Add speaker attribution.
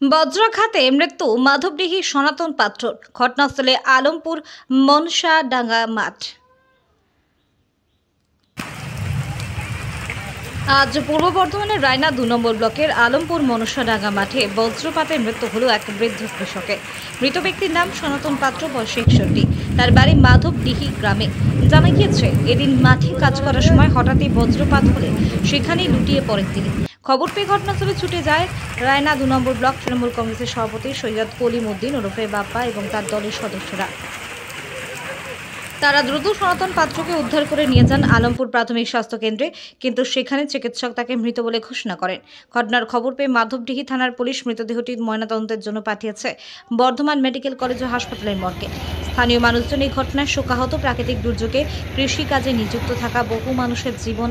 Speaker 1: বজ্রাঘাতে মৃত্যু মাধবডিহি সনাতন পাত্রর। ঘটনাস্থলে আলমপুর মনসাডাঙ্গা মাঠ। আজ পূর্ব বর্ধমানের রায়না ২ নম্বর ব্লকের আলমপুর মনসাডাঙ্গা মাঠে বজ্রপাতে মৃত্যু হল এক বৃদ্ধ কৃষকের। মৃত ব্যক্তির নাম সনাতন পাত্র, বয়স ৬১। তার বাড়ি মাধবডিহি গ্রামে। জানা গিয়েছে, এদিন মাঠে কাজ করার সময় হঠাৎই বজ্রপাত হলে সেখানেই লুটিয়ে পড়েন তিনি। খবর পেয়ে ঘটনাস্থলে ছুটে যায় রায়না ২ নম্বর ব্লক তৃণমূল কংগ্রেসের সভাপতি সৈয়দ কলিম উদ্দিন ওরফে বাপ্পা এবং তার দলের সদস্যরা। তারা দ্রুত সনাতন পাত্রকে উদ্ধার করে নিয়ে যান আলমপুর প্রাথমিক স্বাস্থ্য কেন্দ্রে, কিন্তু সেখানে চিকিৎসক তাকে মৃত বলে ঘোষণা করেন। ঘটনার খবর পেয়ে মাধবডিহি থানার পুলিশ মৃতদেহটি ময়নাতদন্তের জন্য পাঠিয়েছে বর্ধমান মেডিকেল কলেজ ও হাসপাতালের মর্গে। স্থানীয় মানুষজন এই ঘটনায় শোকাহত। প্রাকৃতিক দুর্যোগে কৃষিকাজে নিযুক্ত থাকা বহু মানুষের জীবন